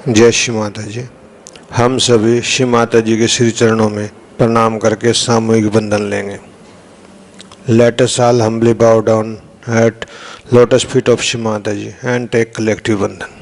जय श्री माता जी। हम सभी श्री माता जी के श्री चरणों में प्रणाम करके सामूहिक बंधन लेंगे। Let us all humbly bow down at lotus feet of Shri Mata Ji and take collective बंधन।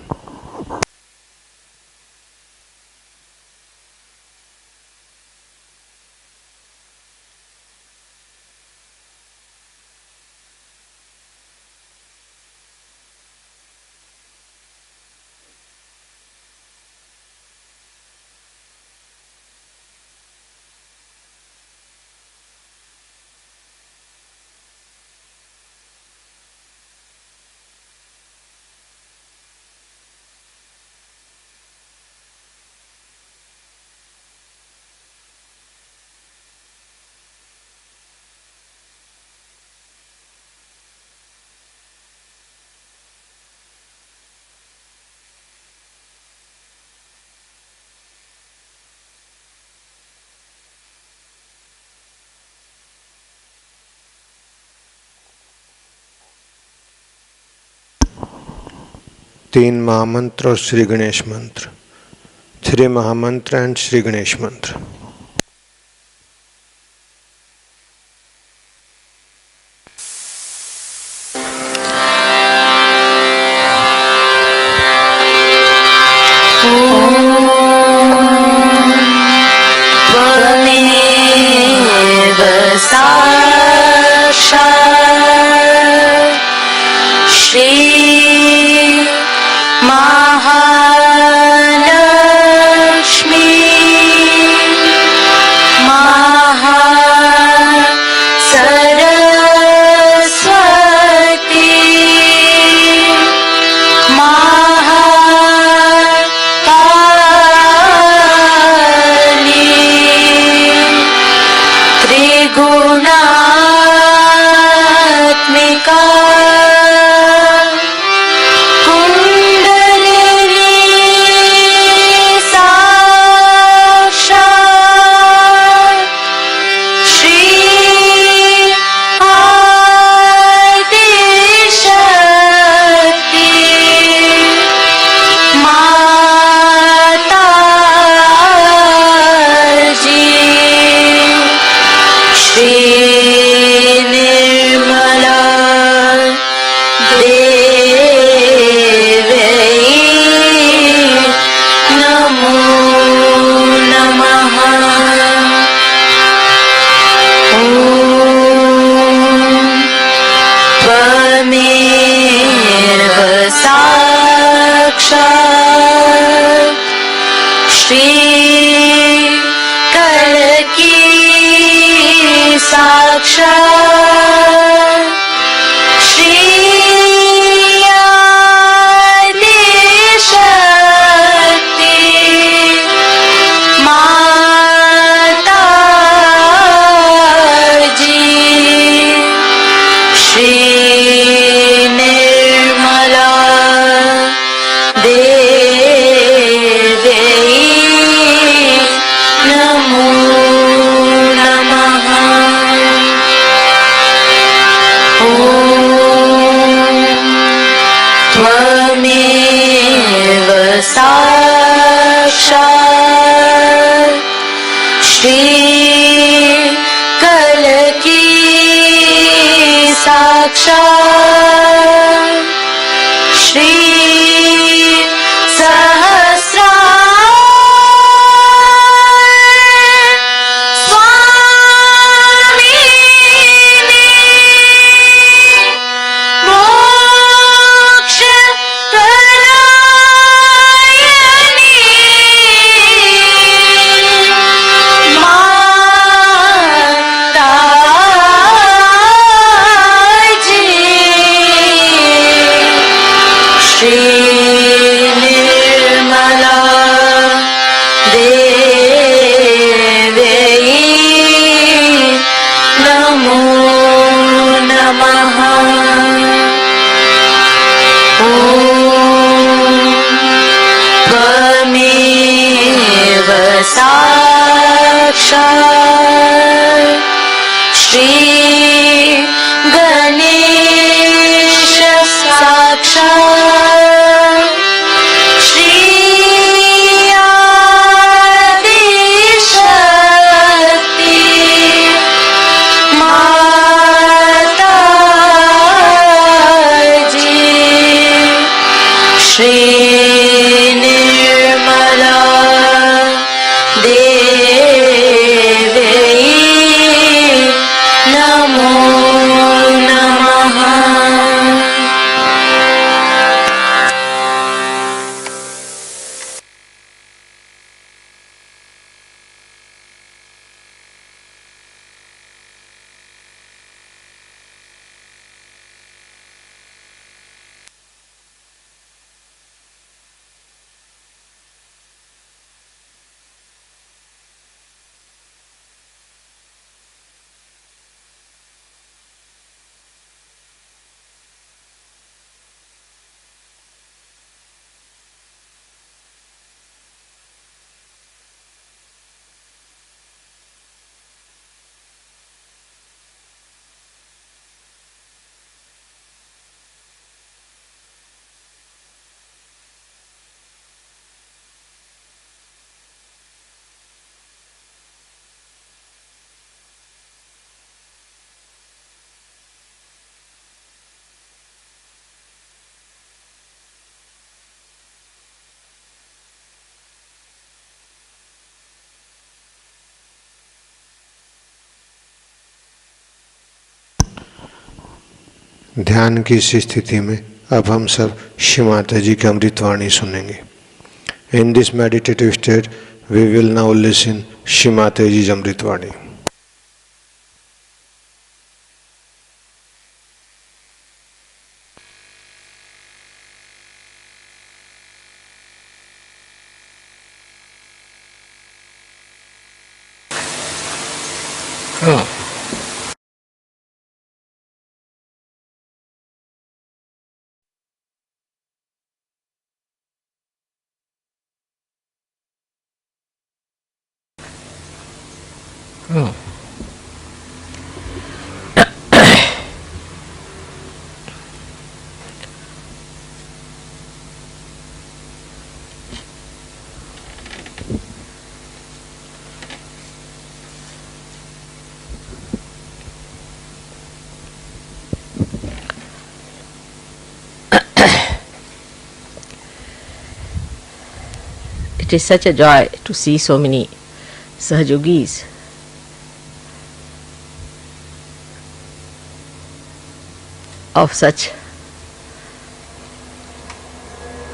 तीन महामंत्र और श्री गणेश मंत्र। 3 महामंत्र एंड श्री गणेश मंत्र। जी Shri Nirmal Devi Namo Namaha. ध्यान की इस स्थिति में अब हम सब श्री माता जी की अमृतवाणी सुनेंगे. In this meditative state, we will now listen Shri Mataji's Amritvani. It is such a joy to see so many Sahajogis of such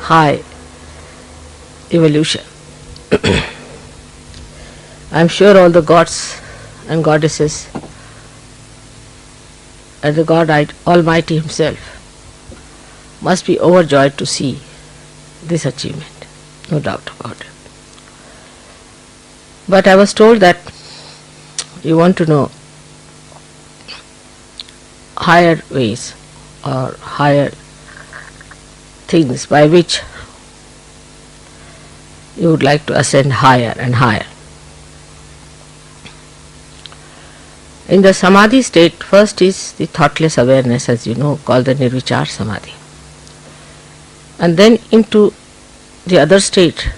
high evolution. I am sure all the gods and goddesses and the God Almighty Himself must be overjoyed to see this achievement, no doubt about it. But I was told that you want to know higher ways or higher things by which you would like to ascend higher and higher. In the Samadhi state, first is the thoughtless awareness, as you know, called the Nirvichar Samadhi. And then into the other state,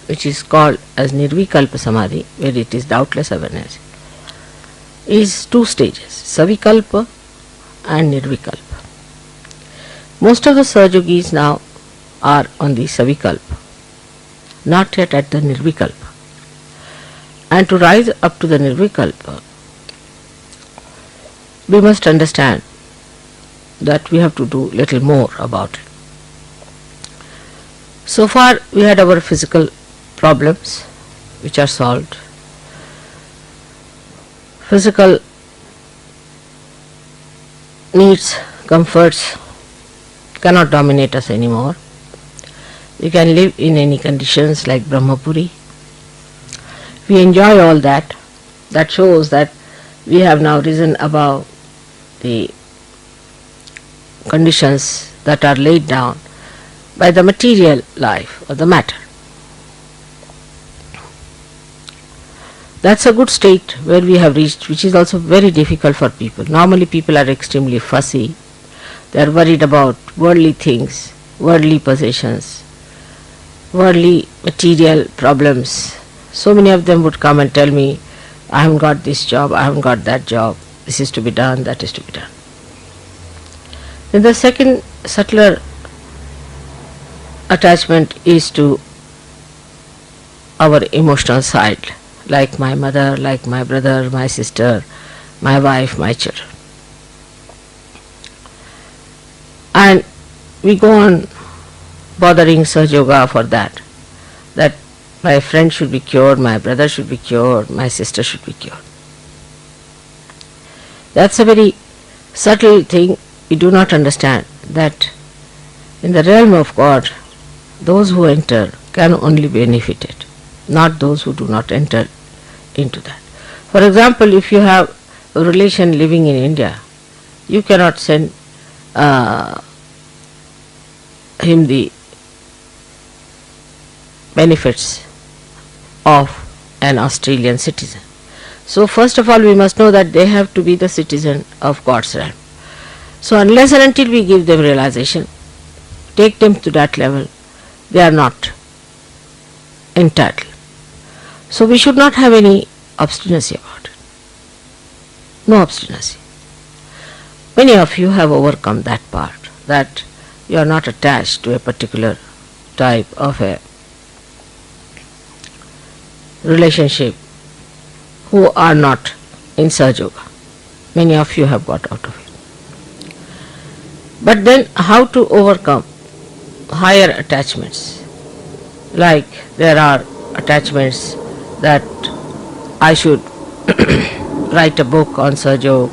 which is called as Nirvikalpa Samadhi, where it is doubtless awareness, is two stages, Savikalpa and Nirvikalpa. Most of the Sahajogis now are on the Savikalpa, not yet at the Nirvikalpa. And to rise up to the Nirvikalpa, we must understand that we have to do little more about it. So far we had our physical problems which are solved. Physical needs, comforts cannot dominate us anymore. We can live in any conditions like Brahmapuri. We enjoy all that. That shows that we have now risen above the conditions that are laid down by the material life or the matter. That's a good state where we have reached, which is also very difficult for people. Normally people are extremely fussy. They are worried about worldly things, worldly possessions, worldly material problems. So many of them would come and tell me, I haven't got this job, I haven't got that job, this is to be done, that is to be done. Then the second subtler state, which is called as Nirvikalpa Samadhi, is the state of Nirvikalpa. And in this state, attachment is to our emotional side, like my mother, like my brother, my sister, my wife, my children. And we go on bothering Sahaja Yoga for that my friend should be cured, my brother should be cured, my sister should be cured. That's a very subtle thing. We do not understand that in the realm of God, those who enter can only be benefited, not those who do not enter into that. For example, if you have a relation living in India, you cannot send him the benefits of an Australian citizen. So first of all, we must know that they have to be the citizen of God's realm. So unless and until we give them realization, take them to that level, they are not entitled. So we should not have any obstinacy about it. No obstinacy. Many of you have overcome that part, that you are not attached to a particular type of a relationship who are not in Sahaja Yoga. Many of you have got out of it. But then how to overcome higher attachments? Like there are attachments that I should write a book on Sahaja Yoga,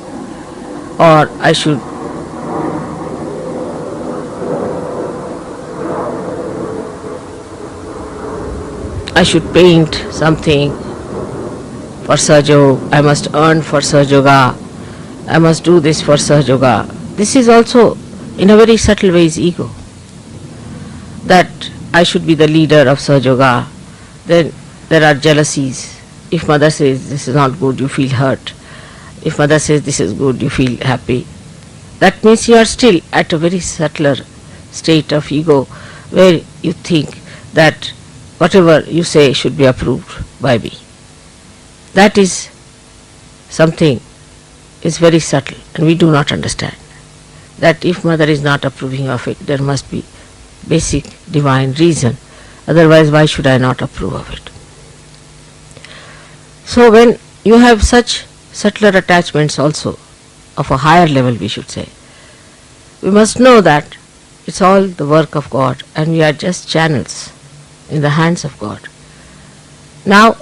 or I should paint something for Sahaja Yoga, I must earn for Sahaja Yoga, I must do this for Sahaja Yoga. This is also in a very subtle way is ego. That I should be the leader of Sahaja Yoga. Then there are jealousies. If mother says this is not good, you feel hurt. If mother says this is good, you feel happy. That means you are still at a very subtler state of ego where you think that whatever you say should be approved by me. That is something is very subtle and we do not understand. That if mother is not approving of it, there must be basic divine reason. Otherwise, why should I not approve of it? So when you have such subtler attachments also, of a higher level we should say, we must know that it's all the work of God and we are just channels in the hands of God. Now,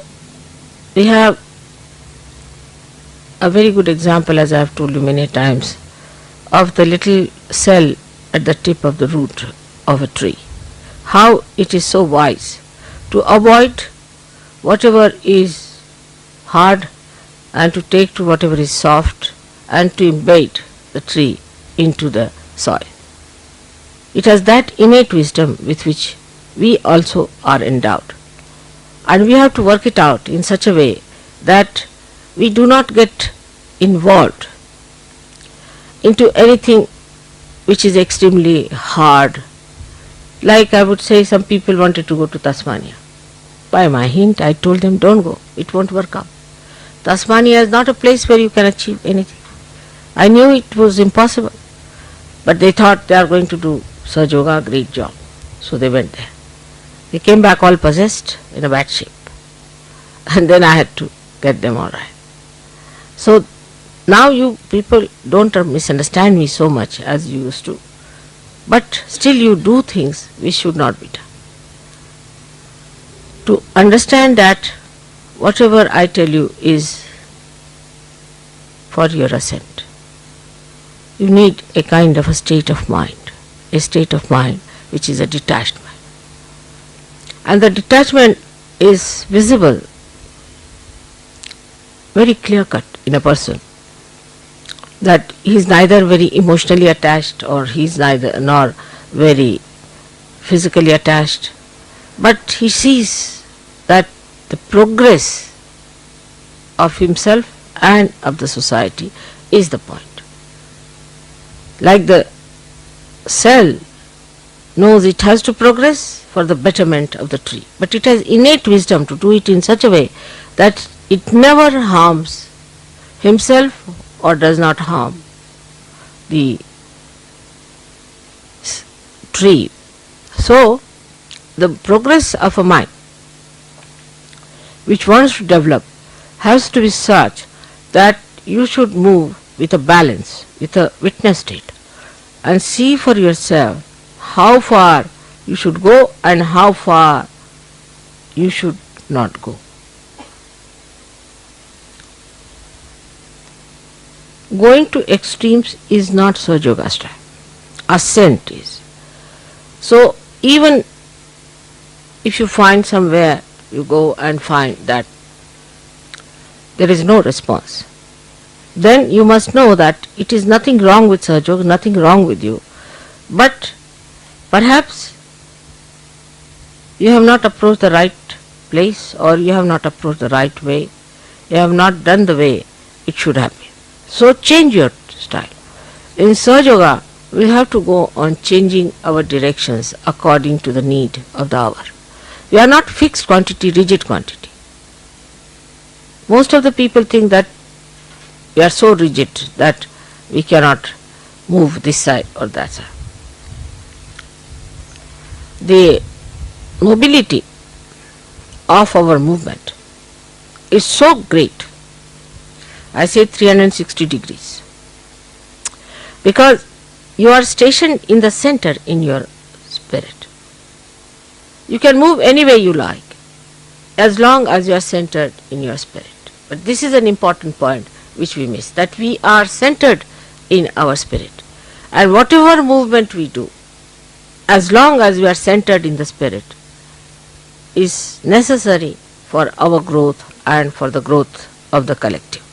we have a very good example, as I have told you many times, of the little cell at the tip of the root of a tree. How it is so wise to avoid whatever is hard and to take to whatever is soft and to embed the tree into the soil. It has that innate wisdom with which we also are endowed. And we have to work it out in such a way that we do not get involved into anything which is extremely hard. Like I would say, some people wanted to go to Tasmania. By my hint, I told them, don't go, it won't work out. Tasmania is not a place where you can achieve anything. I knew it was impossible, but they thought they are going to do Sahaja Yoga, great job. So they went there. They came back all possessed, in a bad shape. And then I had to get them all right. So now you people don't misunderstand me so much as you used to. But still you do things which should not be done. To understand that whatever I tell you is for your ascent, you need a kind of a state of mind which is a detached mind. And the detachment is visible, very clear cut in a person, that he is neither very emotionally attached or he is neither nor very physically attached, but he sees that the progress of himself and of the society is the point. Like the cell knows it has to progress for the betterment of the tree, but it has innate wisdom to do it in such a way that it never harms himself or does not harm the tree. So the progress of a mind which wants to develop has to be such that you should move with a balance, with a witness state, and see for yourself how far you should go and how far you should not go. Going to extremes is not Sahajogasthaya. Ascent is. So even if you find somewhere, you go and find that there is no response, then you must know that it is nothing wrong with Sahajoga, nothing wrong with you, but perhaps you have not approached the right place, or you have not approached the right way, you have not done the way it should have been. So change your style. In Sahajoga, we have to go on changing our directions according to the need of the hour. We are not fixed quantity, rigid quantity. Most of the people think that we are so rigid that we cannot move this side or that side. The mobility of our movement is so great, I say 360 degrees, because you are stationed in the center in your spirit. You can move any way you like as long as you are centered in your spirit. But this is an important point which we miss, that we are centered in our spirit, and whatever movement we do, as long as we are centered in the spirit, is necessary for our growth and for the growth of the collective.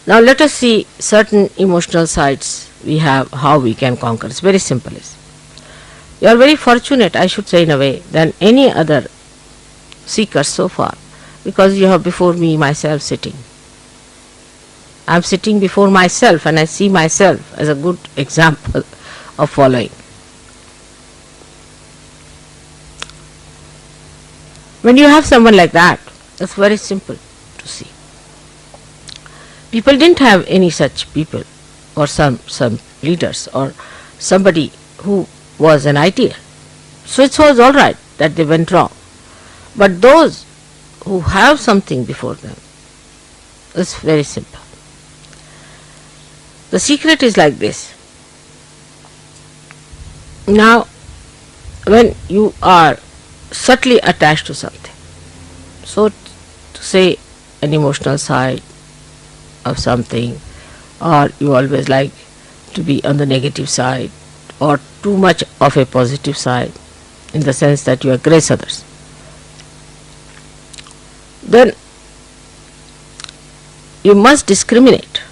Now let us see certain emotional sides we have, how we can conquer. It's very simple. You are very fortunate, I should say, in a way, than any other seekers so far, because you have before me myself sitting. I am sitting before myself, and I see myself as a good example of following. When you have someone like that, it's very simple to see. People didn't have any such people, or some leaders, or somebody who was an ideal. So it was all right that they went wrong. But those who have something before them, it's very simple. The secret is like this. Now, when you are subtly attached to something, so to say an emotional side of something, or you always like to be on the negative side, or too much of a positive side, in the sense that you aggress others, then you must discriminate.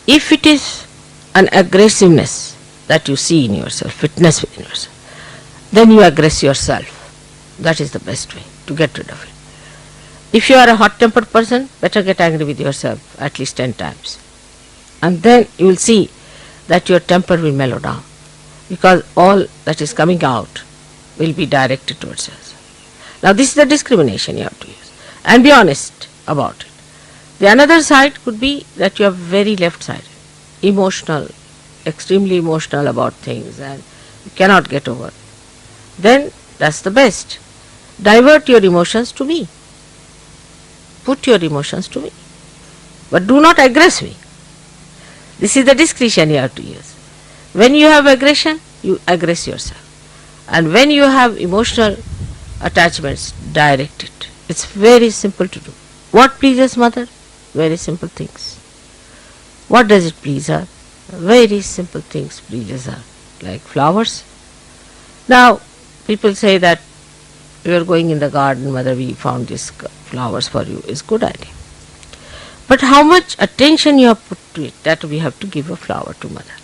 If it is an aggressiveness that you see in yourself, witness in yourself, then you aggress yourself. That is the best way to get rid of it. If you are a hot-tempered person, better get angry with yourself at least 10 times. And then you will see that your temper will mellow down, because all that is coming out will be directed towards yourself. Now this is the discrimination you have to use, and be honest about it. The another side could be that you are very left-sided, emotional, extremely emotional about things, and you cannot get over. Then that's the best. Divert your emotions to me. Put your emotions to me. But do not aggress me. This is the discretion you have to use. When you have aggression, you aggress yourself. And when you have emotional attachments, direct it. It's very simple to do. What pleases mother? Very simple things. What does it please her? Very simple things pleases her, like flowers. Now, people say that we are going in the garden, mother, we found these flowers for you. It's good idea. But how much attention you have put to it, that we have to give a flower to mother.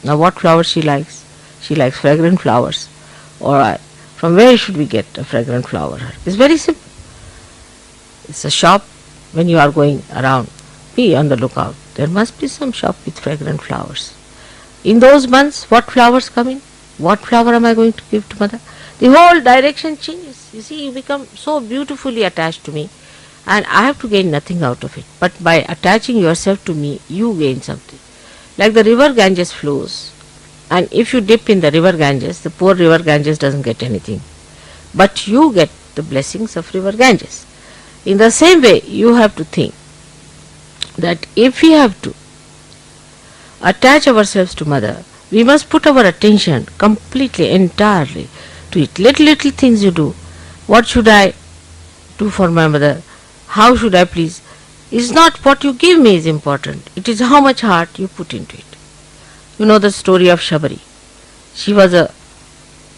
Now what flowers she likes? She likes fragrant flowers. Alright, from where should we get a fragrant flower? It's very simple. It's a shop. When you are going around, be on the lookout. There must be some shop with fragrant flowers. In those months, what flowers come in? What flower am I going to give to mother? The whole direction changes. You see, you become so beautifully attached to me, and I have to gain nothing out of it. But by attaching yourself to me, you gain something. Like the river Ganges flows, And if you dip in the river Ganges, the poor river Ganges doesn't get anything. But you get the blessings of river Ganges. In the same way, you have to think that if we have to attach ourselves to Mother, we must put our attention completely, entirely to it. Little things you do. What should I do for my mother? How should I please? It's not what you give me is important. It is how much heart you put into it. You know the story of Shabari. She was a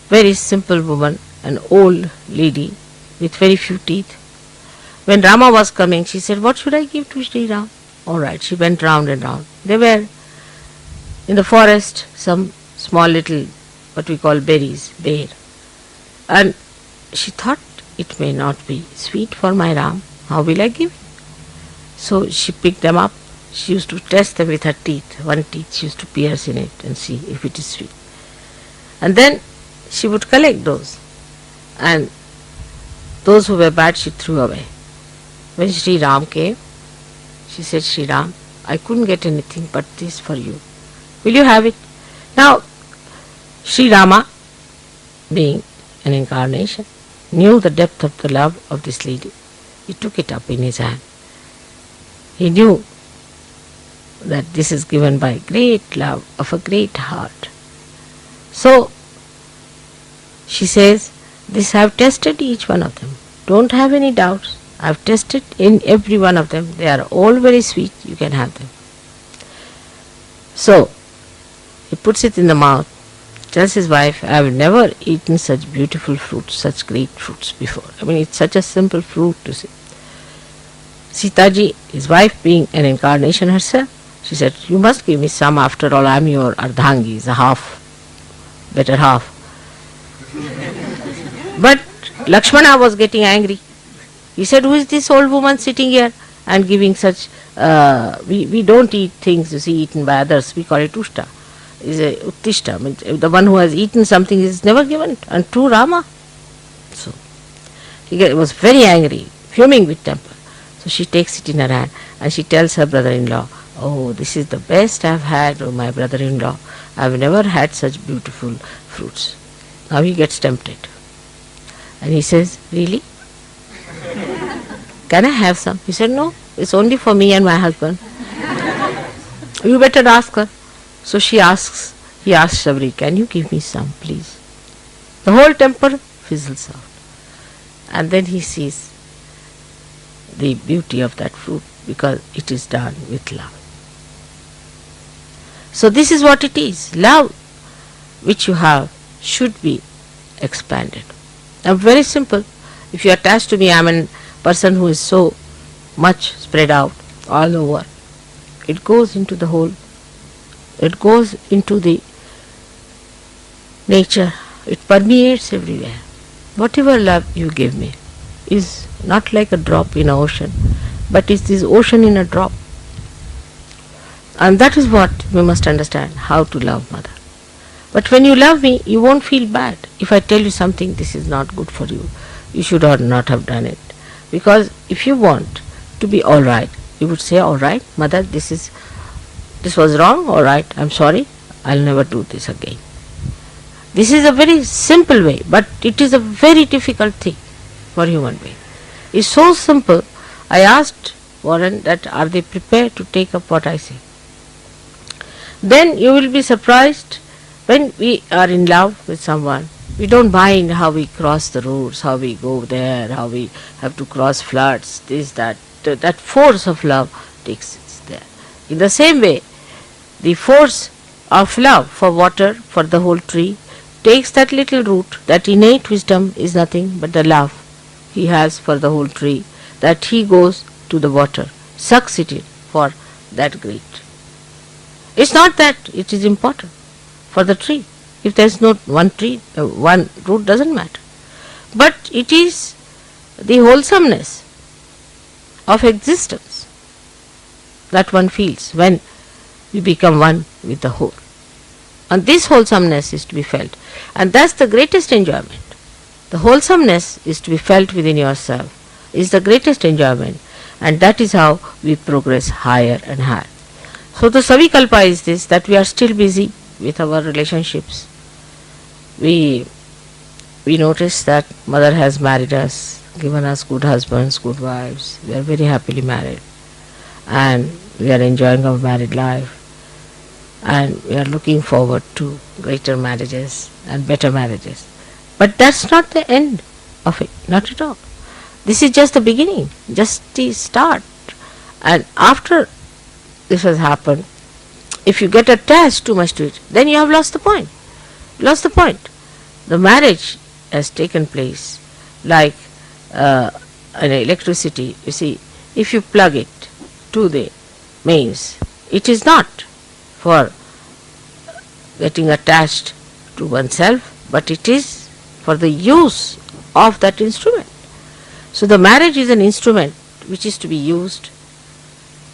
very simple woman, an old lady with very few teeth. When Rama was coming, she said, what should I give to Shri Ram? Alright, she went round and round. They were in the forest, some small little, what we call berries, bear. And she thought, it may not be sweet for my Ram. How will I give? So she picked them up. She used to test them with her teeth. One teeth she used to pierce in it and see if it is sweet. And then she would collect those. And those who were bad she threw away. When Shri Ram came, she said, Shri Ram, I couldn't get anything but this for you. Will you have it? Now, Shri Rama, being an incarnation, knew the depth of the love of this lady. He took it up in his hand. He knew that this is given by great love of a great heart. So, she says, this I have tested each one of them. Don't have any doubts. I have tested in every one of them. They are all very sweet. You can have them. So, he puts it in the mouth, tells his wife, I have never eaten such beautiful fruits, such great fruits before. I mean, it's such a simple fruit to see. Sitaji, his wife, being an incarnation herself, she said, you must give me some, after all I am your ardhangi, the half, better half. But Lakshmana was getting angry. He said, who is this old woman sitting here and giving such, we don't eat things, you see, eaten by others, we call it ushta. Is a uttishta, means the one who has eaten something is never given unto Rama. So he was very angry, fuming with temper. So she takes it in her hand and she tells her brother-in-law, oh, this is the best I have had, oh my brother-in-law. I have never had such beautiful fruits. Now he gets tempted. And he says, really? Can I have some? He said, no, it's only for me and my husband. You better ask her. So he asks Shabari, can you give me some, please? The whole temper fizzles out. And then he sees the beauty of that fruit because it is done with love. So this is what it is. Love which you have should be expanded. Now very simple. If you attach to me, I am a person who is so much spread out all over. It goes into the whole. It goes into the nature. It permeates everywhere. Whatever love you give me is not like a drop in an ocean, but is this ocean in a drop. And that is what we must understand, how to love Mother. But when you love me, you won't feel bad. If I tell you something, this is not good for you, you should not have done it. Because if you want to be alright, you would say, alright, Mother, this was wrong, alright, I'm sorry, I'll never do this again. This is a very simple way, but it is a very difficult thing for human being. It's so simple. I asked Warren that are they prepared to take up what I say. Then you will be surprised when we are in love with someone. We don't mind how we cross the roads, how we go there, how we have to cross floods, this, that. That force of love takes it there. In the same way, the force of love for water, for the whole tree, takes that little root. That innate wisdom is nothing but the love he has for the whole tree, that he goes to the water, sucks it in for that great. It's not that it is important for the tree. If there is not one tree, one root doesn't matter. But it is the wholesomeness of existence that one feels when we become one with the whole. And this wholesomeness is to be felt. And that's the greatest enjoyment. The wholesomeness is to be felt within yourself, is the greatest enjoyment. And that is how we progress higher and higher. So the Savikalpa is this, that we are still busy with our relationships. We notice that mother has married us, given us good husbands, good wives. We are very happily married, and we are enjoying our married life, and we are looking forward to greater marriages and better marriages. But that's not the end of it, not at all. This is just the beginning, just the start. And after this has happened, if you get attached too much to it, then you have lost the point. Lost the point. The marriage has taken place like an electricity. You see, if you plug it to the mains, it is not for getting attached to oneself, but it is for the use of that instrument. So the marriage is an instrument which is to be used,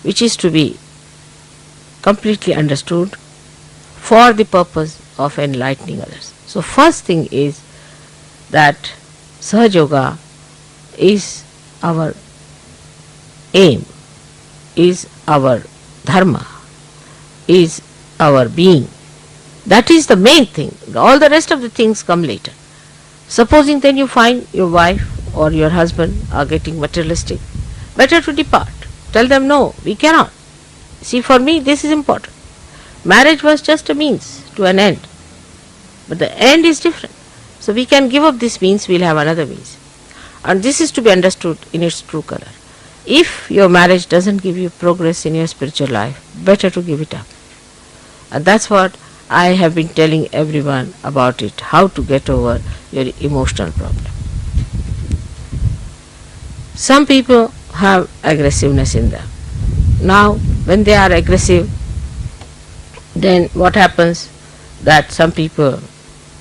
which is to be completely understood for the purpose of enlightening others. So first thing is that Sahaja Yoga is our aim, is our dharma, is our being. That is the main thing. All the rest of the things come later. Supposing then you find your wife or your husband are getting materialistic, better to depart. Tell them, no, we cannot. See, for me this is important. Marriage was just a means to an end, but the end is different. So we can give up this means, we'll have another means. And this is to be understood in its true color. If your marriage doesn't give you progress in your spiritual life, better to give it up. And that's what I have been telling everyone about it, how to get over your emotional problem. Some people have aggressiveness in them. Now, when they are aggressive, then what happens? That some people,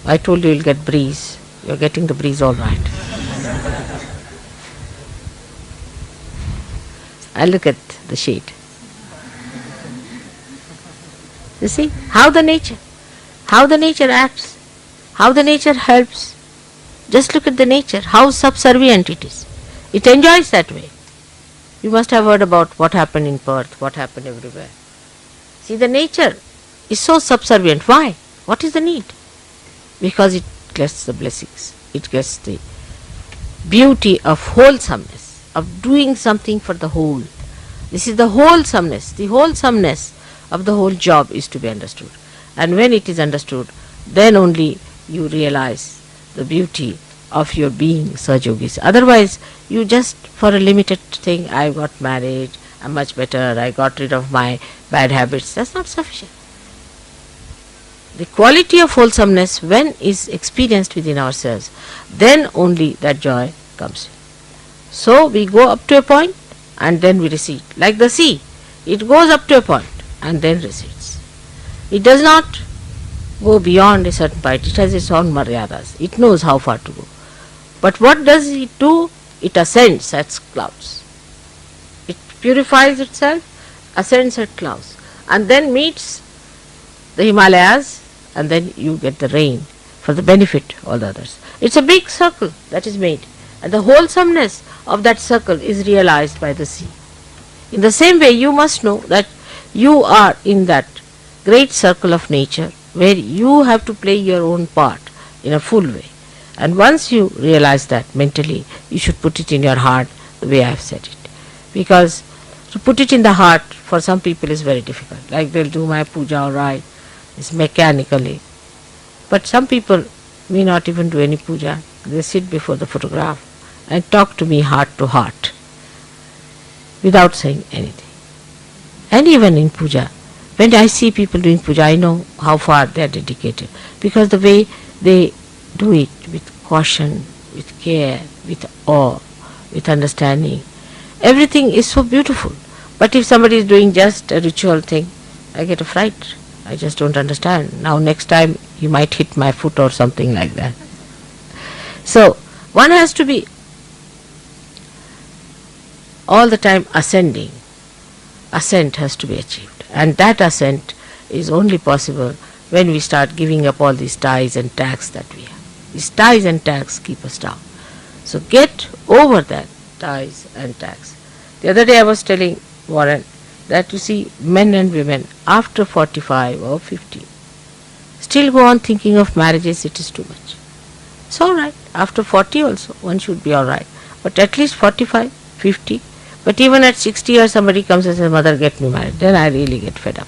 I told you, you'll get breeze. You're getting the breeze all right. I look at the shade. You see how the nature acts, how the nature helps. Just look at the nature, how subservient it is. It enjoys that way. You must have heard about what happened in Perth, what happened everywhere. See, the nature is so subservient. Why? What is the need? Because it gets the blessings, it gets the beauty of wholesomeness, of doing something for the whole. This is the wholesomeness. The wholesomeness of the whole job is to be understood. And when it is understood, then only you realize the beauty of your being, Sahajogis. Otherwise, you just for a limited thing, I got married, I'm much better, I got rid of my bad habits. That's not sufficient. The quality of wholesomeness, when is experienced within ourselves, then only that joy comes. So we go up to a point and then we recede. Like the sea, it goes up to a point and then recedes. It does not go beyond a certain point. It has its own maryadas. It knows how far to go. But what does it do? It ascends at clouds. It purifies itself, ascends at clouds, and then meets the Himalayas, and then you get the rain for the benefit of all the others. It's a big circle that is made, and the wholesomeness of that circle is realized by the sea. In the same way, you must know that you are in that great circle of nature where you have to play your own part in a full way. And once you realize that mentally, you should put it in your heart the way I have said it. Because to put it in the heart for some people is very difficult. Like they'll do my puja all right, it's mechanically. But some people may not even do any puja. They sit before the photograph and talk to me heart to heart without saying anything. And even in puja, when I see people doing puja, I know how far they are dedicated, because the way they do it with caution, with care, with awe, with understanding, everything is so beautiful. But if somebody is doing just a ritual thing, I get a fright. I just don't understand. Now next time he might hit my foot or something like that. So one has to be all the time ascending. Ascent has to be achieved, and that ascent is only possible when we start giving up all these ties and tags that we have. These ties and tags keep us down. So get over that ties and tags. The other day I was telling Warren that you see men and women after 45 or 50, still go on thinking of marriages, it is too much. It's alright. After 40 also, one should be alright. But at least 45, 50. But even at 60 years, somebody comes and says, Mother, get me married. Then I really get fed up.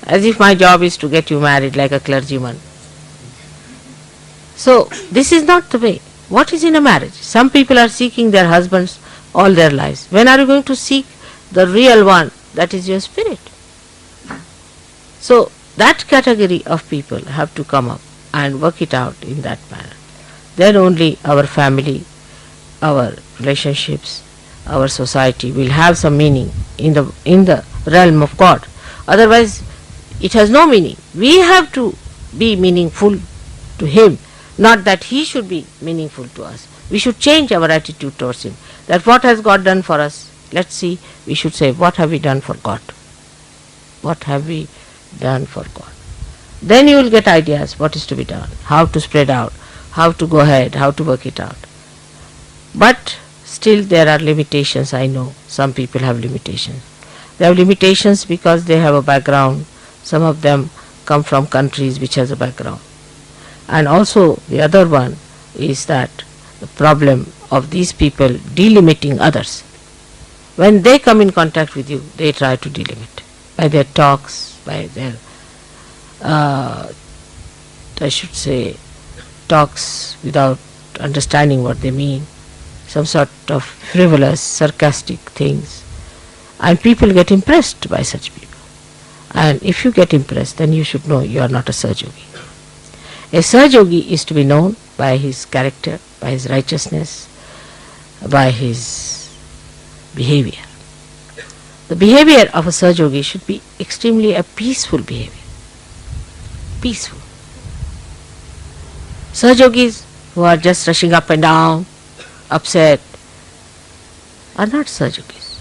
As if my job is to get you married like a clergyman. So, this is not the way. What is in a marriage? Some people are seeking their husbands all their lives. When are you going to seek the real one? That is your spirit. So, that category of people have to come up and work it out in that manner. Then only our family, our relationships, our society will have some meaning in the realm of God. Otherwise, it has no meaning. We have to be meaningful to Him, not that He should be meaningful to us. We should change our attitude towards Him. That what has God done for us? Let's see, we should say, what have we done for God? What have we done for God? Then you will get ideas what is to be done, how to spread out, how to go ahead, how to work it out. But still there are limitations, I know. Some people have limitations. They have limitations because they have a background. Some of them come from countries which has a background. And also the other one is that the problem of these people delimiting others. When they come in contact with you, they try to delimit by their talks, by their, I should say, talks without understanding what they mean, some sort of frivolous, sarcastic things. And people get impressed by such people. And if you get impressed, then you should know you are not a Sahajogi. A Sahajogi is to be known by his character, by his righteousness, by his behavior. The behavior of a Sahajogi should be extremely a peaceful behavior. Peaceful. Sahajogis who are just rushing up and down, upset, are not Sahajogis.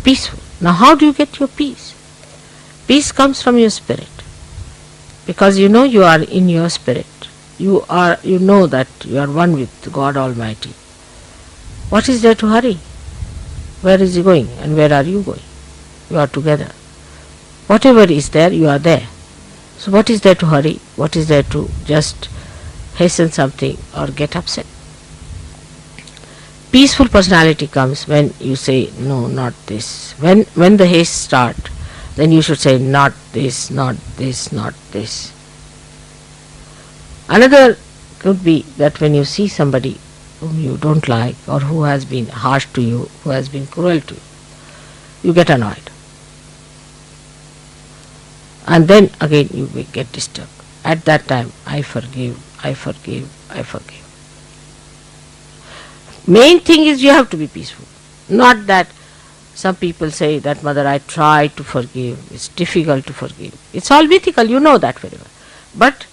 Peaceful. Now how do you get your peace? Peace comes from your spirit. Because you know you are in your spirit. You know that you are one with God Almighty. What is there to hurry? Where is He going and where are you going? You are together. Whatever is there, you are there. So what is there to hurry? What is there to just hasten something or get upset? Peaceful personality comes when you say, no, not this. When the haste starts, then you should say, not this, not this, not this. Another could be that when you see somebody whom you don't like or who has been harsh to you, who has been cruel to you, you get annoyed. And then again you will get disturbed. At that time, I forgive, I forgive, I forgive. Main thing is you have to be peaceful. Not that some people say that, Mother, I try to forgive, it's difficult to forgive. It's all mythical, you know that very well. But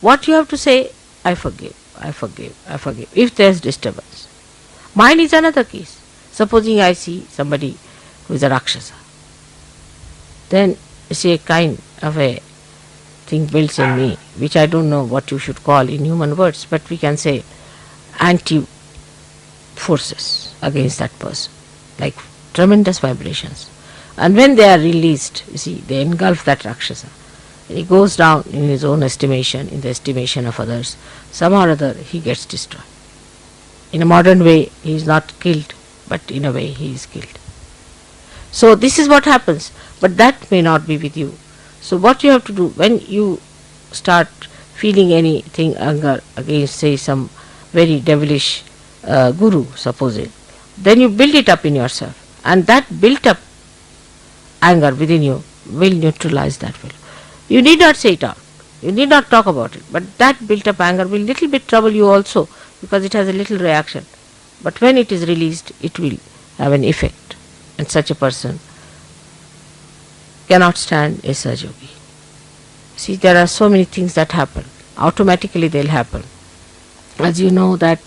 what you have to say, I forgive, I forgive, I forgive, if there is disturbance. Mine is another case. Supposing I see somebody who is a Rakshasa, then you see a kind of a thing builds in me, which I don't know what you should call in human words, but we can say anti-forces against that person, like tremendous vibrations. And when they are released, you see, they engulf that Rakshasa. And he goes down in his own estimation, in the estimation of others. Somehow or other, he gets destroyed. In a modern way, he is not killed, but in a way, he is killed. So this is what happens, but that may not be with you. So what you have to do, when you start feeling anything, anger against, say, some very devilish guru, supposing, then you build it up in yourself. And that built up anger within you will neutralize that will. You need not say it out. You need not talk about it. But that built up anger will little bit trouble you also, because it has a little reaction. But when it is released, it will have an effect. And such a person cannot stand a Sahajogi. See, there are so many things that happen. Automatically they will happen. As you know that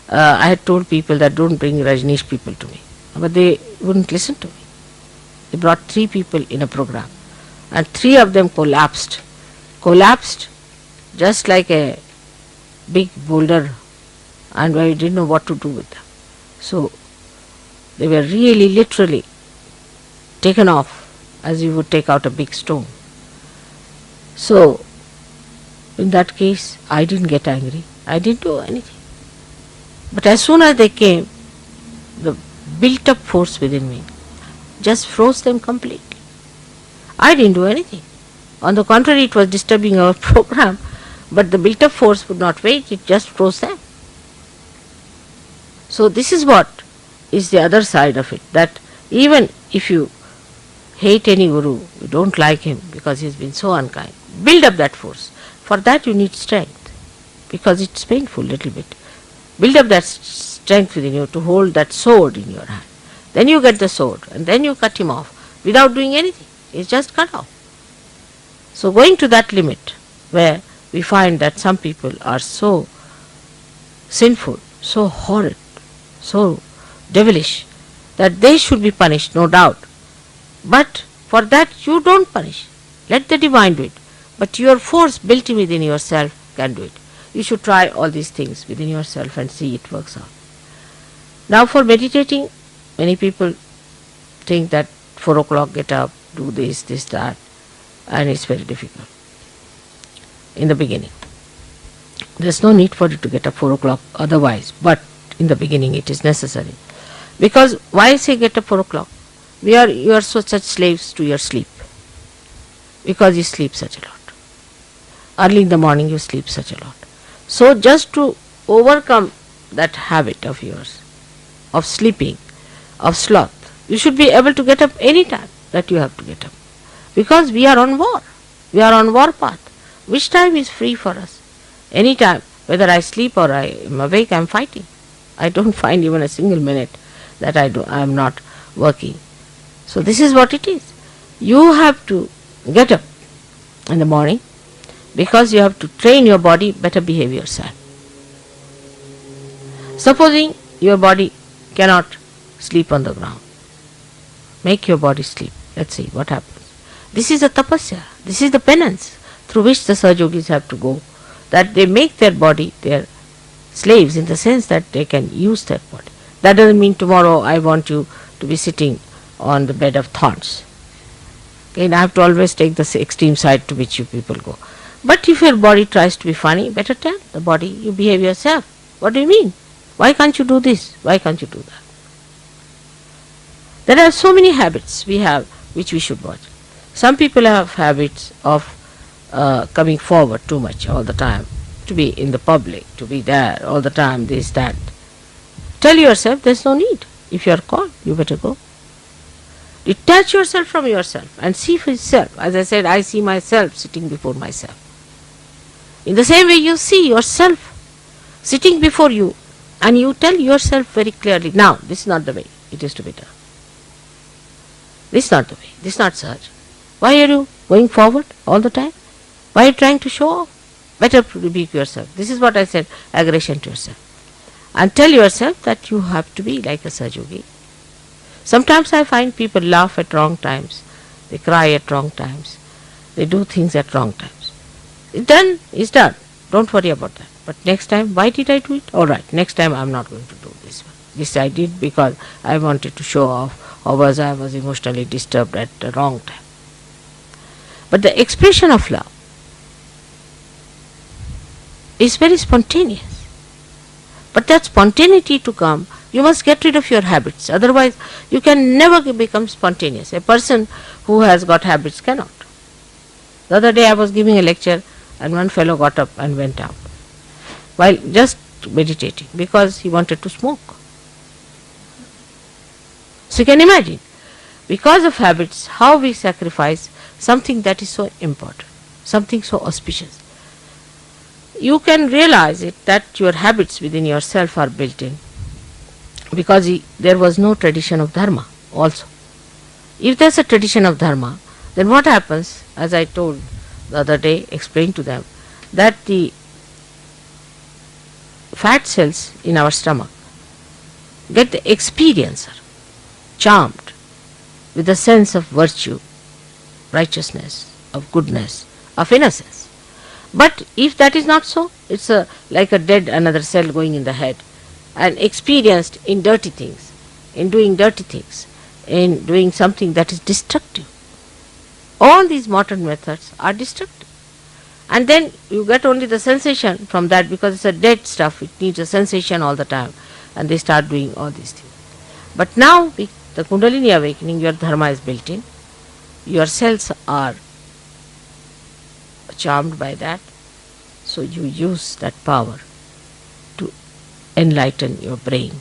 I had told people that don't bring Rajneesh people to me. But they wouldn't listen to me. They brought 3 people in a program. And 3 of them collapsed. Collapsed just like a big boulder, and I didn't know what to do with them. So they were really literally taken off as you would take out a big stone. So In that case, I didn't get angry. I didn't do anything. But as soon as they came, the built up force within me just froze them completely. I didn't do anything. On the contrary, it was disturbing our program, but the built up force would not wait, it just froze them. So this is what is the other side of it, that even if you hate any guru, you don't like him because he has been so unkind, build up that force. For that you need strength, because it's painful little bit. Build up that strength within you to hold that sword in your hand. Then you get the sword and then you cut him off without doing anything. It's just cut off. So going to that limit where we find that some people are so sinful, so horrid, so devilish, that they should be punished, no doubt. But for that you don't punish. Let the divine do it. But your force built within yourself can do it. You should try all these things within yourself and see it works out. Now for meditating, many people think that 4 o'clock get up, do this, that, and it's very difficult in the beginning. There's no need for you to get up 4 o'clock otherwise, but in the beginning it is necessary. Because why say get up 4 o'clock? You are such slaves to your sleep, because you sleep such a lot. Early in the morning you sleep such a lot. So just to overcome that habit of yours, of sleeping, of sloth, you should be able to get up any time that you have to get up. Because we are on war. We are on war path. Which time is free for us? Any time. Whether I sleep or I am awake, I am fighting. I don't find even a single minute that I am not working. So this is what it is. You have to get up in the morning, because you have to train your body, better behave yourself. Supposing your body cannot sleep on the ground, make your body sleep. Let's see what happens. This is a tapasya. This is the penance through which the Sahaja Yogis have to go, that they make their body their slaves, in the sense that they can use their body. That doesn't mean tomorrow I want you to be sitting on the bed of thorns. Again, I have to always take the extreme side to which you people go. But if your body tries to be funny, better tell the body, you behave yourself. What do you mean? Why can't you do this? Why can't you do that? There are so many habits we have which we should watch. Some people have habits of coming forward too much all the time, to be in the public, to be there all the time, this, that. Tell yourself there's no need. If you are called, you better go. Detach yourself from yourself and see for yourself. As I said, I see myself sitting before myself. In the same way you see yourself sitting before you, and you tell yourself very clearly, now this is not the way it is to be done. This is not the way. This is not Sahaja. Why are you going forward all the time? Why are you trying to show off? Better rebuke yourself. This is what I said, aggression to yourself. And tell yourself that you have to be like a Sahaja Yogi. Sometimes I find people laugh at wrong times. They cry at wrong times. They do things at wrong times. It's done, it's done. Don't worry about that. But next time, why did I do it? Alright, next time I'm not going to do this one. This I did because I wanted to show off, or was I was emotionally disturbed at the wrong time. But the expression of love is very spontaneous. But that spontaneity to come, you must get rid of your habits. Otherwise, you can never become spontaneous. A person who has got habits cannot. The other day I was giving a lecture and one fellow got up and went out while just meditating because he wanted to smoke. So you can imagine, because of habits, how we sacrifice something that is so important, something so auspicious. You can realize it that your habits within yourself are built in, because there was no tradition of dharma also. If there's a tradition of dharma, then what happens, as I told the other day, explained to them, that the fat cells in our stomach get the experiencer, charmed with the sense of virtue, righteousness, of goodness, of innocence. But if that is not so, it's like a dead another cell going in the head and experienced in dirty things, in doing dirty things, in doing something that is destructive. All these modern methods are destructive. And then you get only the sensation from that, because it's a dead stuff, it needs a sensation all the time, and they start doing all these things. But now, with the Kundalini awakening, your dharma is built in, your cells are charmed by that, so you use that power to enlighten your brain,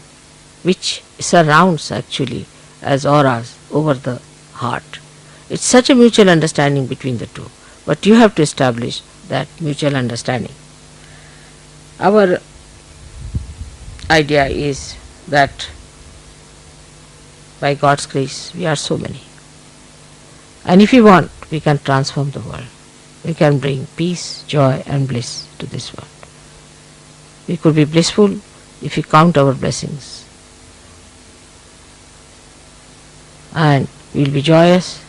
which surrounds actually as auras over the heart. It's such a mutual understanding between the two, but you have to establish that mutual understanding. Our idea is that by God's grace we are so many, and if we want, we can transform the world. We can bring peace, joy and bliss to this world. We could be blissful if we count our blessings, and we will be joyous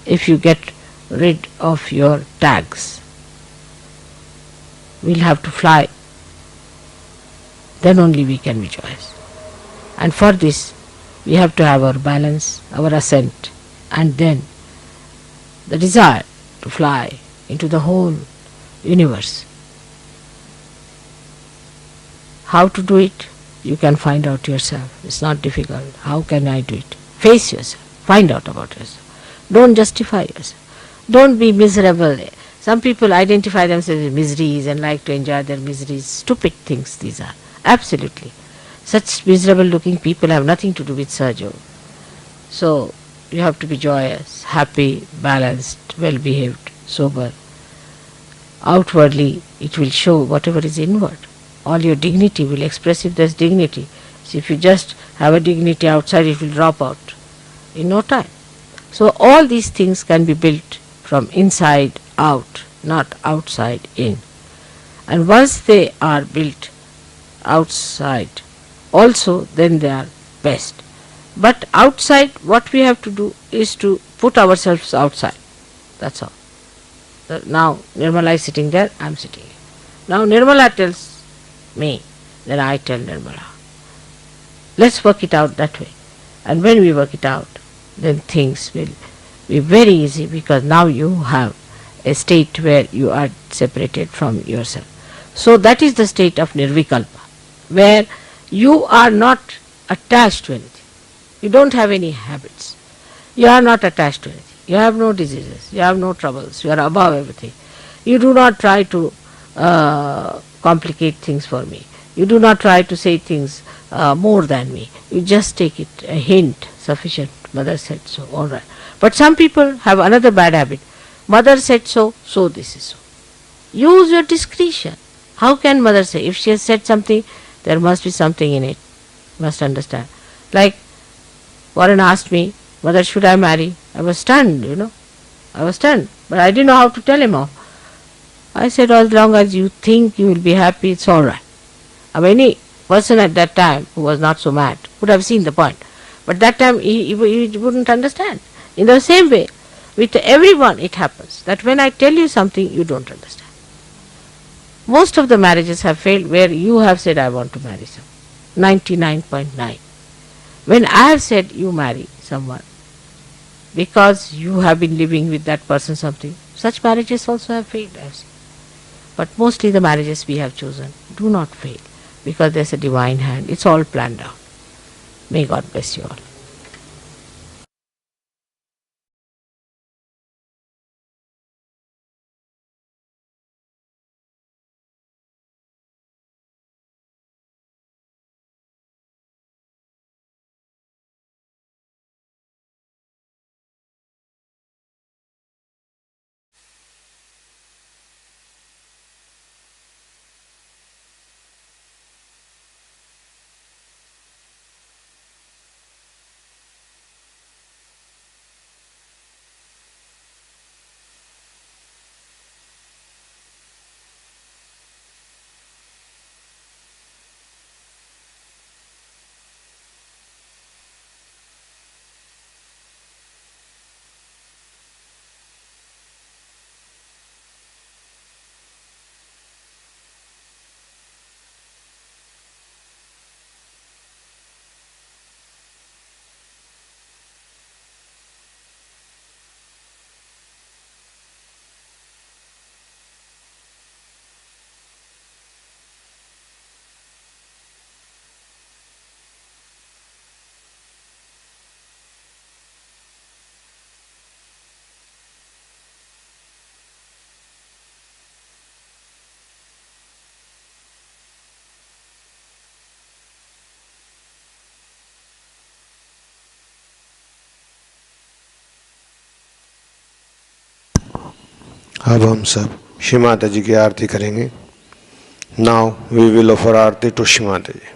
if you get rid of your tags. We will have to fly, then only we can be joyous. And for this we have to have our balance, our ascent, and then the desire to fly into the whole universe. How to do it? You can find out yourself. It's not difficult. How can I do it? Face yourself. Find out about yourself. Don't justify yourself. Don't be miserable. Some people identify themselves with miseries and like to enjoy their miseries. Stupid things these are. Absolutely. Such miserable looking people have nothing to do with Sahaja. So you have to be joyous, happy, balanced, well behaved, sober. Outwardly it will show whatever is inward. All your dignity will express if there's dignity. So if you just have a dignity outside, it will drop out in no time. So all these things can be built from inside out, not outside in. And once they are built outside also, then they are best. But outside, what we have to do is to put ourselves outside. That's all. Now Nirmala is sitting there, I am sitting here. Now Nirmala tells me, then I tell Nirmala. Let's work it out that way. And when we work it out, then things will be very easy, because now you have a state where you are separated from yourself. So that is the state of Nirvikalpa, where you are not attached to anything. You don't have any habits. You are not attached to anything. You have no diseases. You have no troubles. You are above everything. You do not try to complicate things for me. You do not try to say things more than me. You just take it a hint, sufficient. Mother said so, all right. But some people have another bad habit. Mother said so, so this is so. Use your discretion. How can mother say? If she has said something, there must be something in it. Must understand. Like Warren asked me, Mother, should I marry? I was stunned, I was stunned. But I didn't know how to tell him off. I said, as long as you think you will be happy, it's all right. Any person at that time who was not so mad would have seen the point. But that time he wouldn't understand. In the same way, with everyone it happens that when I tell you something, you don't understand. Most of the marriages have failed where you have said, I want to marry someone. 99.9. When I have said you marry someone, because you have been living with that person something, such marriages also have failed, I have seen. But mostly the marriages we have chosen do not fail, because there's a divine hand. It's all planned out. May God bless you all. अब हम सब श्री माता जी की आरती करेंगे। Now we will offer aarti to Shri Mata ji.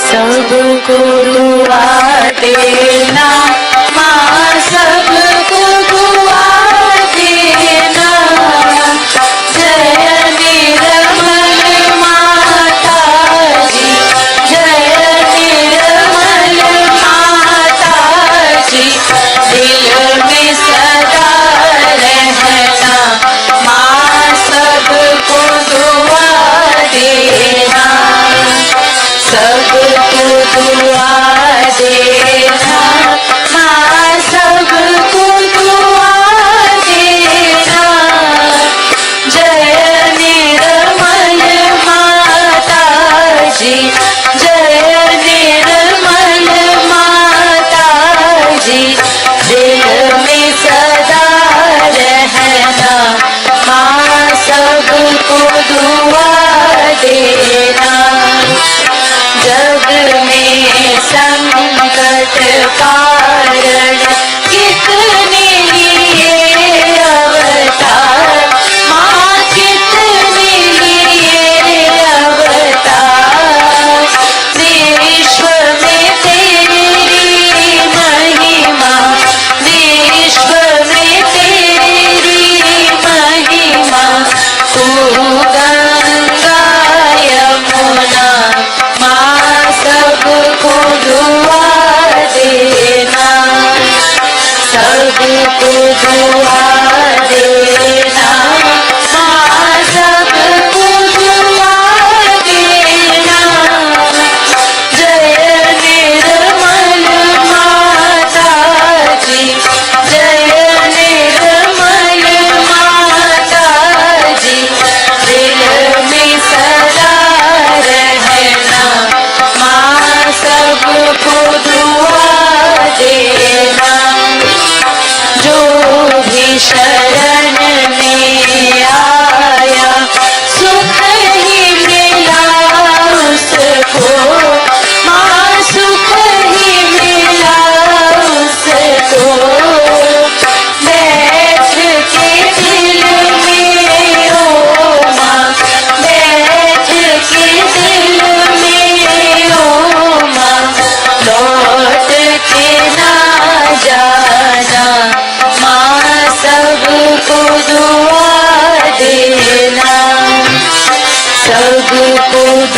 सबको दुआ देना माँ, सबको दुआ देना। जय निर्मल माता जी, जय निर्मल माता जी। दिल में सदा रहना माँ, सबको दुआ देना, सबको दुआ देना।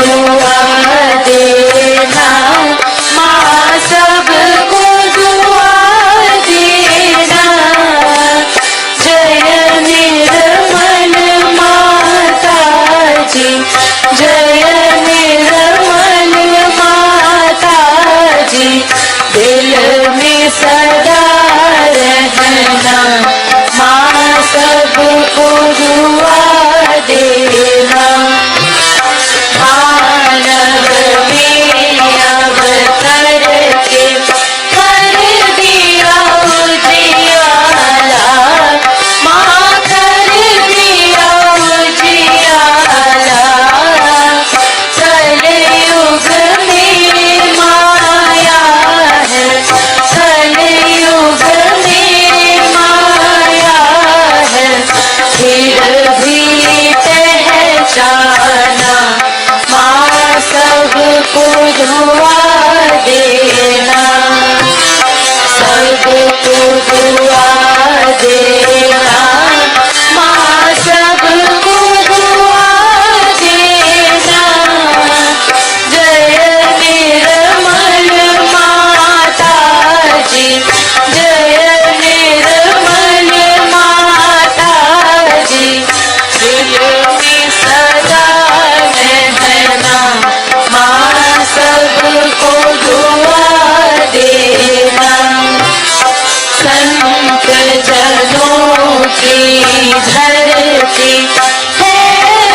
दुआ देना, माँ सबको दुआ देना। जय निर्मल माता जी, जय निर्मल माता जी, दिल में सदा रहना, माँ सबको दुआ देना। मानव में अवतर के कर दिया उजियारा, माँ कर दिया उजियारा। कलयुग में माया है, कलयुग में माया है, फिर भी पहचाना, माँ सबको दुआ देना, सबको दुआ देना, माँ सबको दुआ देना। जय निर्मल माता जी, जय निर्मल माता जी, दिल में सदा रहना, माँ सबको दुआ देना। संत जनों की धरती है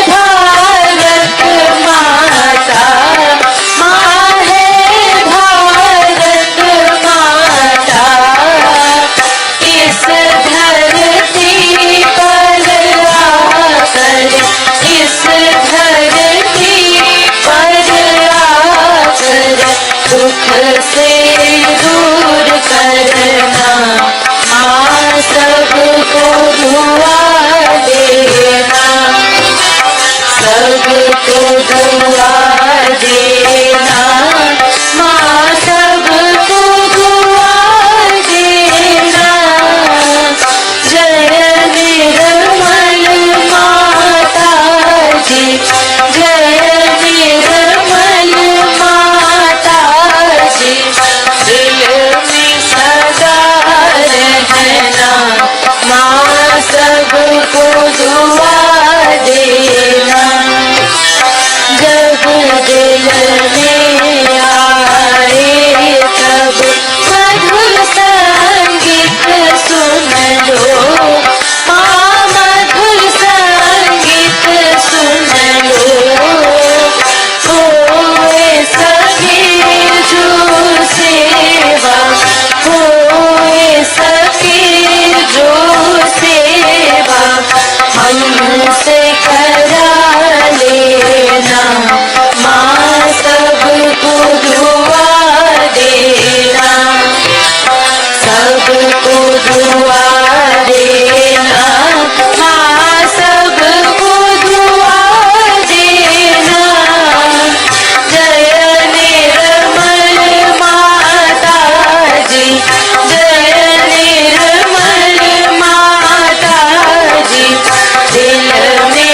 भारत माता, माँ है भारत माता। इस धरती पर आकर, इस धरती पर आकर, दुख से दूर करना, माँ सबको दुआ देना, सबको दुआ देना, माँ सबको दुआ देना। जय निर्मल माता जी, जय निर्मल माता जी, दिल में सदा रहना, माँ सबको दुआ देना। जब दिल में आए तब मधुर संगीत सुन लो, माँ मधुर संगीत सुन लो। होए सखी जो सेवा, होए सखी जो सेवा, हमसे करा लेना, माँ सबको दुआ देना, सबको दुआ देना, माँ सबको दुआ देना। जय निर्मल माता जी, जय निर्मल माता जी, दिल में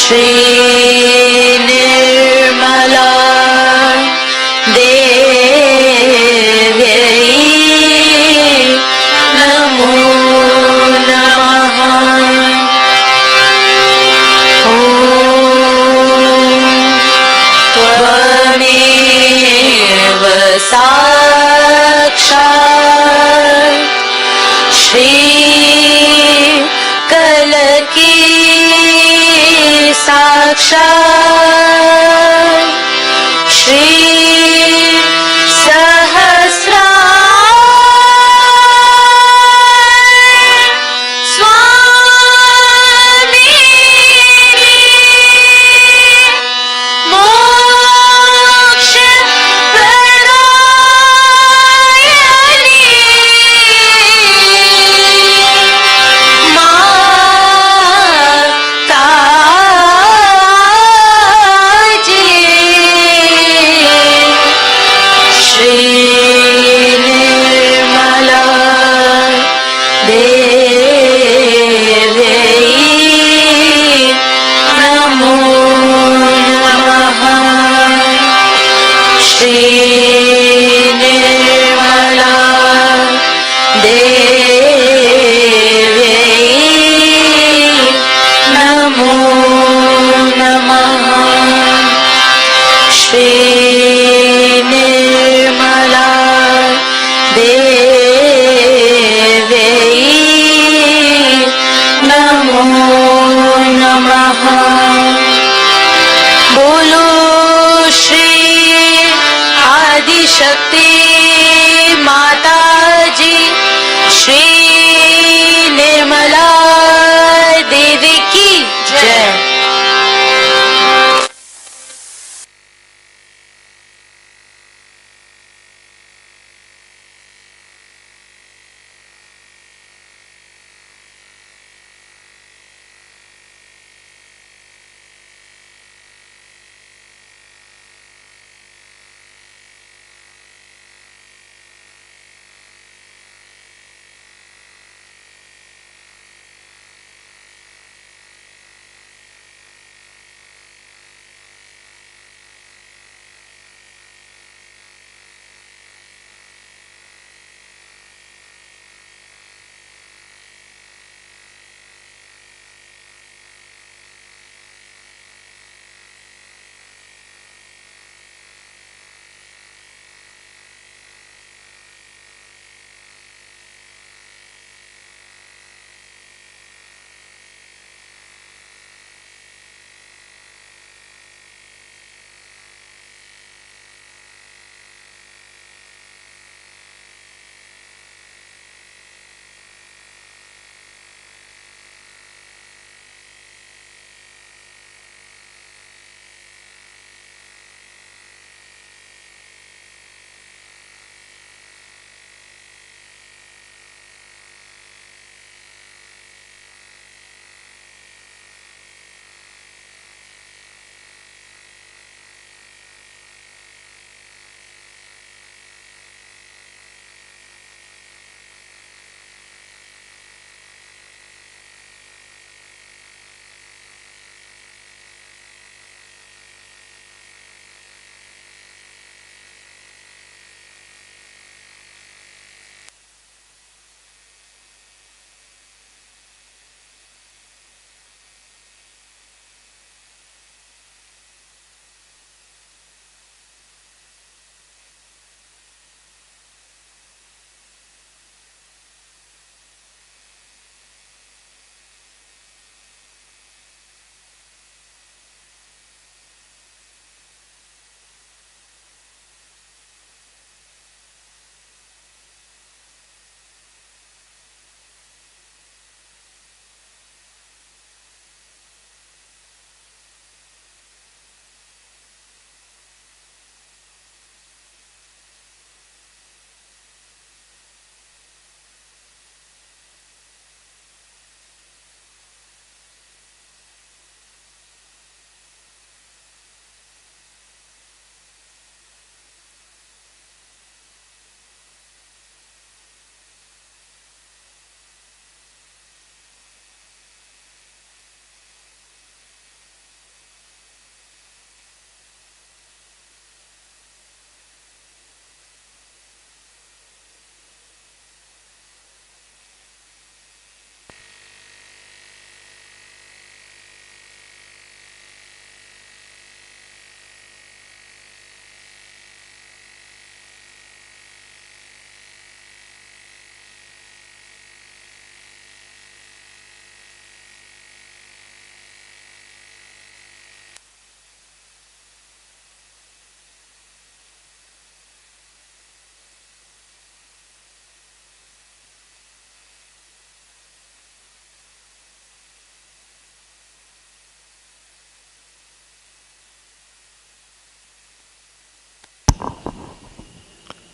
Shri Nirmala Devi Namo Namaha. Tvameva Sakshat Shri Kalaki Sakshat Shri Sahasra Swami Moksha Pradayani Mataji Shri Nirmala Devi Namo Namaha. Shri Nirmala Devi Namo Namaha. Shri Nirmala Devi Namo Namaha. बोलो श्री आदि शक्ति माता जी श्री निर्मला देवी की जय।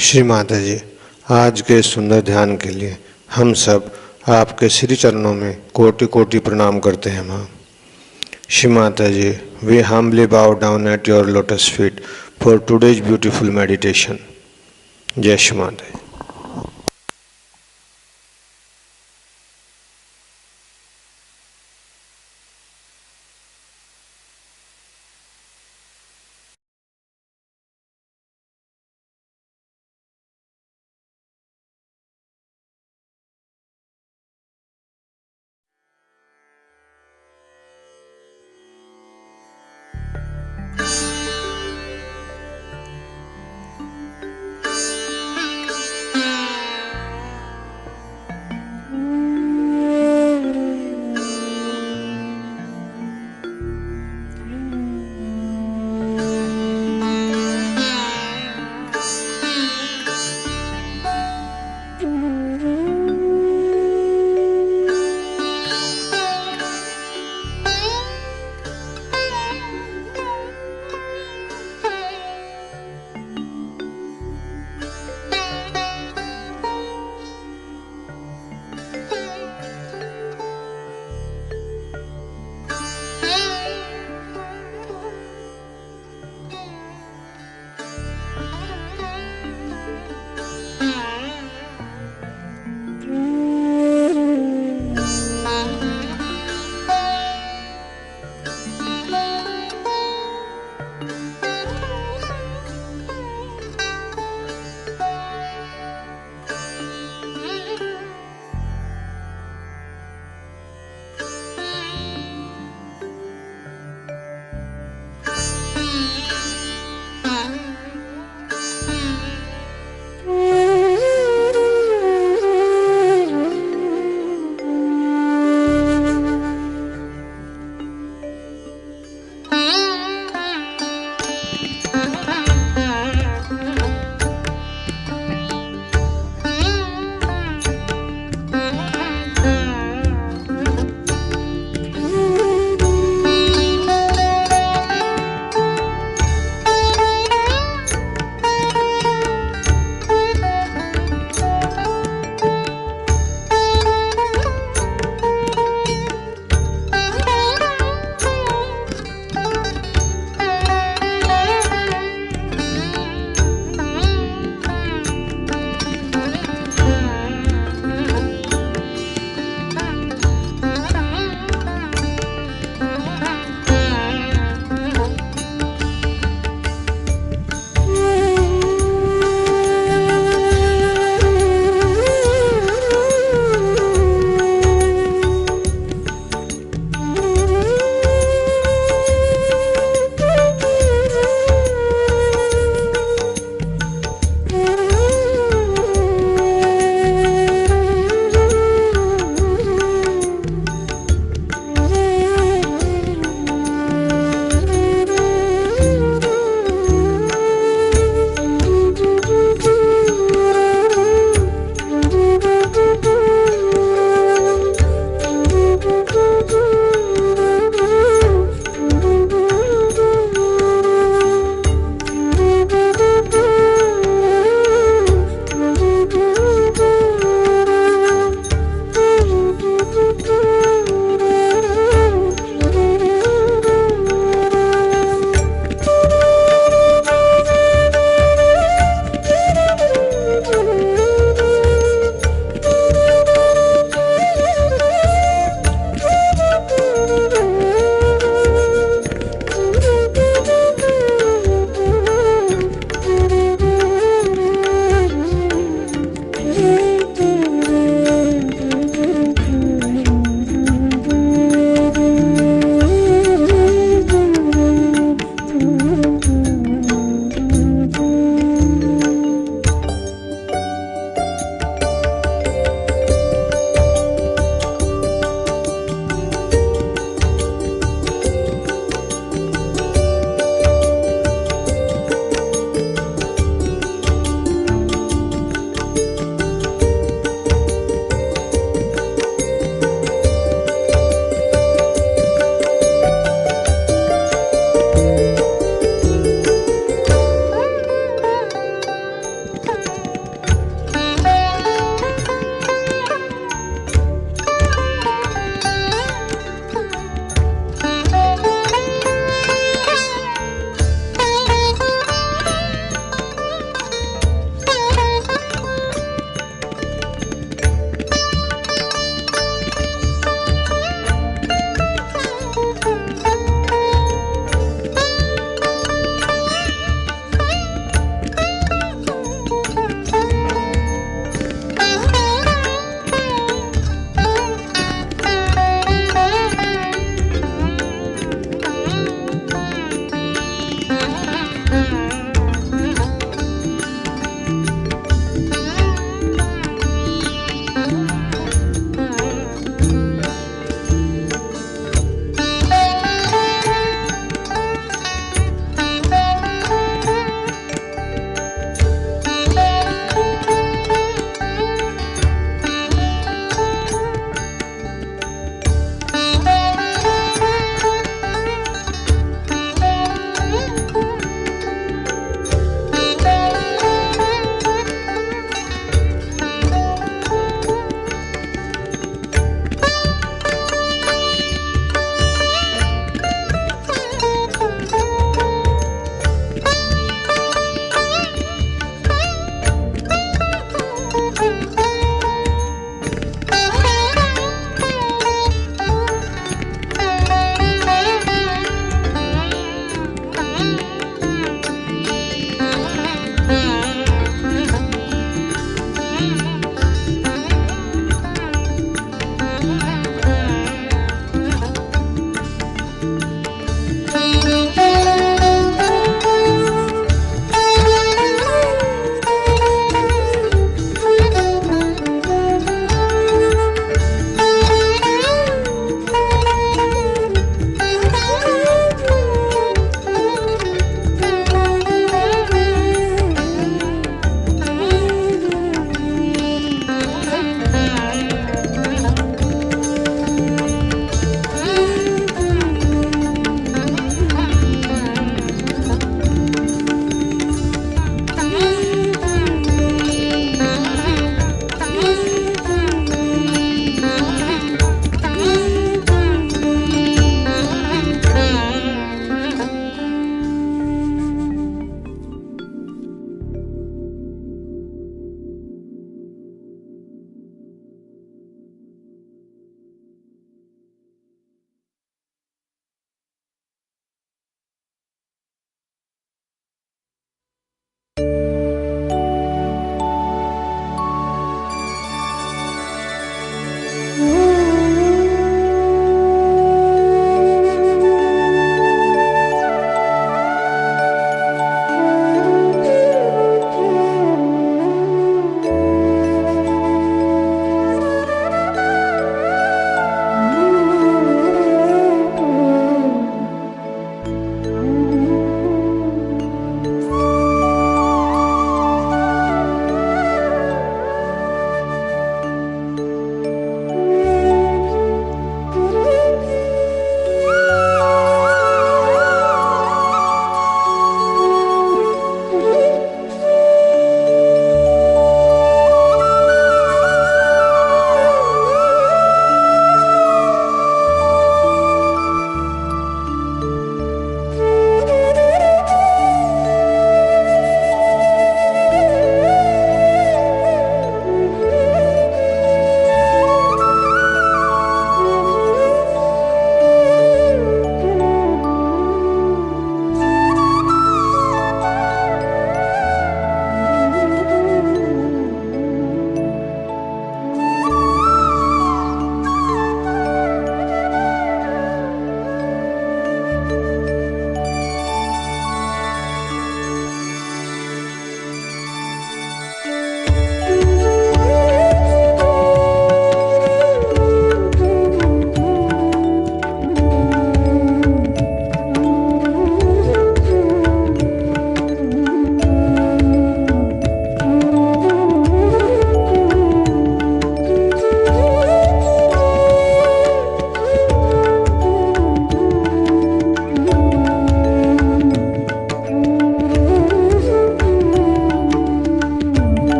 श्री माता जी, आज के सुंदर ध्यान के लिए हम सब आपके श्री चरणों में कोटि कोटि प्रणाम करते हैं माँ। श्री माता जी, we humbly bow down at your lotus feet for today's beautiful meditation. जय श्री माता जी।